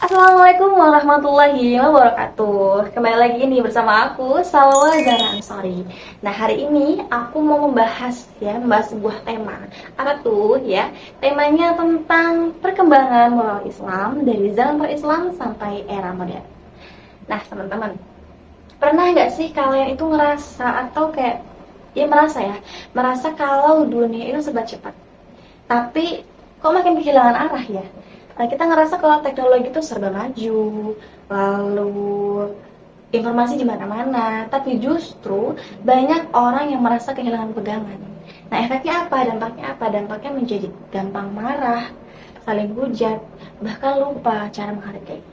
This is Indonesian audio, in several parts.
Assalamualaikum warahmatullahi wabarakatuh. Kembali lagi nih bersama aku, Salwa Zara Ansori. Nah, hari ini aku mau membahas sebuah tema. Apa tuh ya? Temanya tentang perkembangan moral Islam dari zaman pra-Islam sampai era modern. Nah, teman-teman, pernah nggak sih kalian itu ngerasa atau kayak merasa kalau dunia itu serba cepat, tapi kok makin kehilangan arah ya? Nah, kita ngerasa kalau teknologi itu serba maju, lalu informasi di mana-mana, tapi justru banyak orang yang merasa kehilangan pegangan. Nah, efeknya apa? Dampaknya apa? Dampaknya menjadi gampang marah, saling hujat, bahkan lupa cara menghargai.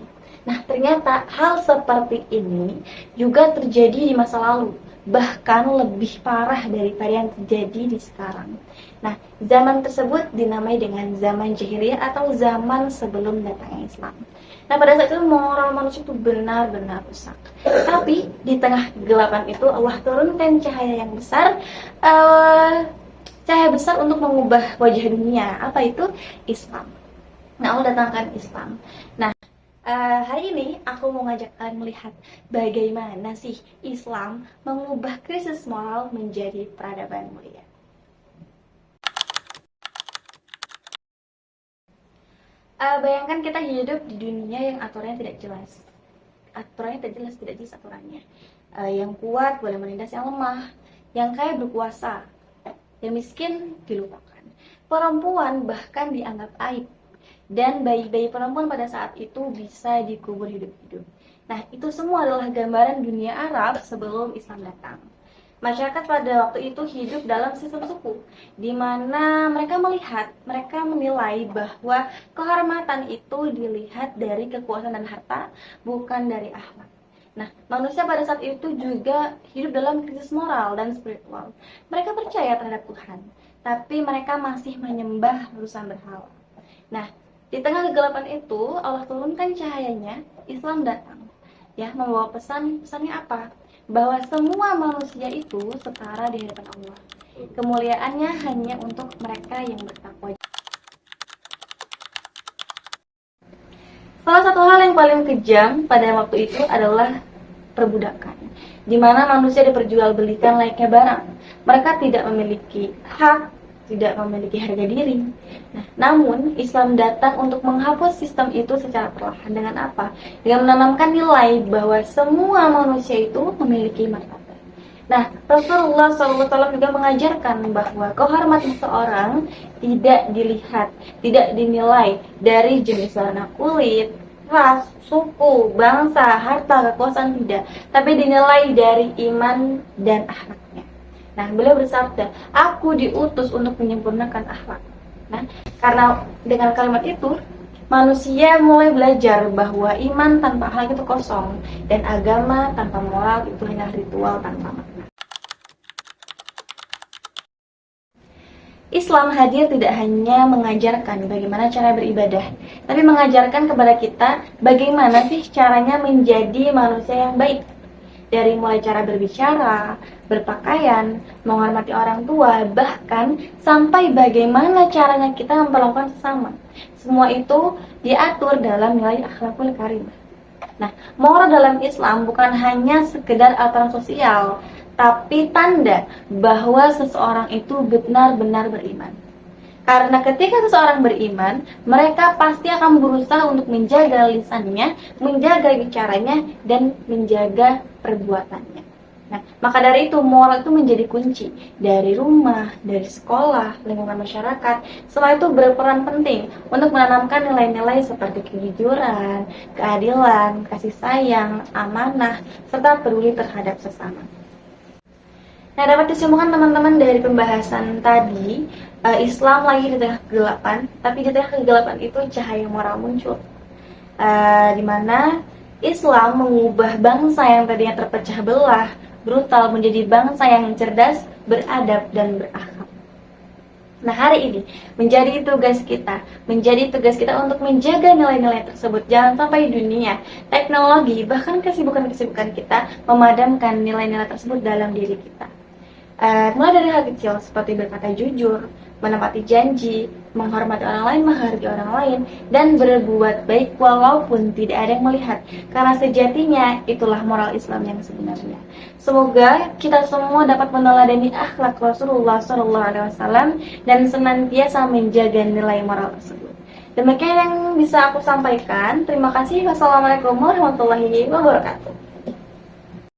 Nah, ternyata hal seperti ini juga terjadi di masa lalu, bahkan lebih parah daripada yang terjadi di sekarang. Nah, zaman tersebut dinamai dengan zaman jahiliyah atau zaman sebelum datangnya Islam. Nah, pada saat itu moral manusia itu benar-benar rusak. Tapi di tengah kegelapan itu Allah turunkan cahaya yang besar, cahaya besar untuk mengubah wajah dunia. Apa itu? Islam. Nah, Allah datangkan Islam. Nah, hari ini aku mau ngajak kalian melihat bagaimana sih Islam mengubah krisis moral menjadi peradaban mulia. Bayangkan kita hidup di dunia yang aturannya tidak jelas. Tidak jelas aturannya. Yang kuat boleh menindas yang lemah, yang kaya berkuasa, yang miskin dilupakan. Perempuan bahkan dianggap aib, dan bayi-bayi perempuan pada saat itu bisa dikubur hidup-hidup. Nah, itu semua adalah gambaran dunia Arab sebelum Islam datang. Masyarakat pada waktu itu hidup dalam sistem suku, di mana mereka menilai bahwa kehormatan itu dilihat dari kekuasaan dan harta, bukan dari akhlak. Nah, manusia pada saat itu juga hidup dalam krisis moral dan spiritual. Mereka percaya terhadap Tuhan, tapi mereka masih menyembah lulusan berhala. Nah, di tengah kegelapan itu, Allah turunkan cahayanya, Islam datang. Ya, membawa pesannya apa? Bahwa semua manusia itu setara di hadapan Allah. Kemuliaannya hanya untuk mereka yang bertakwa. Salah satu hal yang paling kejam pada waktu itu adalah perbudakan, di mana manusia diperjualbelikan layaknya barang. Mereka tidak memiliki hak, tidak memiliki harga diri. Nah, namun Islam datang untuk menghapus sistem itu secara perlahan. Dengan apa? Dengan menanamkan nilai bahwa semua manusia itu memiliki martabat. Nah, Rasulullah SAW juga mengajarkan bahwa kehormatan seseorang tidak dilihat, tidak dinilai dari jenis warna kulit, ras, suku, bangsa, harta, kekuasaan, tidak, tapi dinilai dari iman dan akhlaknya. Nah, beliau bersabda, aku diutus untuk menyempurnakan akhlak. Nah, karena dengan kalimat itu, manusia mulai belajar bahwa iman tanpa akhlak itu kosong, dan agama tanpa moral itu hanya ritual tanpa makna. Islam hadir tidak hanya mengajarkan bagaimana cara beribadah, tapi mengajarkan kepada kita bagaimana sih caranya menjadi manusia yang baik. Dari mulai cara berbicara, berpakaian, menghormati orang tua, bahkan sampai bagaimana caranya kita memperlakukan sesama. Semua itu diatur dalam nilai akhlakul karimah. Nah, moral dalam Islam bukan hanya sekedar aturan sosial, tapi tanda bahwa seseorang itu benar-benar beriman. Karena ketika seseorang beriman, mereka pasti akan berusaha untuk menjaga lisannya, menjaga bicaranya, dan menjaga perbuatannya. Nah, maka dari itu moral itu menjadi kunci dari rumah, dari sekolah, lingkungan masyarakat. Semua itu berperan penting untuk menanamkan nilai-nilai seperti kejujuran, keadilan, kasih sayang, amanah, serta peduli terhadap sesama. Nah, dapat disimpulkan teman-teman dari pembahasan tadi, Islam lagi di tengah kegelapan, tapi di tengah kegelapan itu cahaya moral muncul. Di mana Islam mengubah bangsa yang tadinya terpecah belah, brutal, menjadi bangsa yang cerdas, beradab, dan berakhlak. Nah, hari ini menjadi tugas kita untuk menjaga nilai-nilai tersebut. Jangan sampai dunia, teknologi, bahkan kesibukan-kesibukan kita memadamkan nilai-nilai tersebut dalam diri kita. Mulai dari hal kecil seperti berkata jujur, menepati janji, menghormati orang lain, menghargai orang lain, dan berbuat baik walaupun tidak ada yang melihat. Karena sejatinya itulah moral Islam yang sebenarnya. Semoga kita semua dapat meneladani akhlak Rasulullah SAW dan senantiasa menjaga nilai moral tersebut. Demikian yang bisa aku sampaikan. Terima kasih. Wassalamualaikum warahmatullahi wabarakatuh.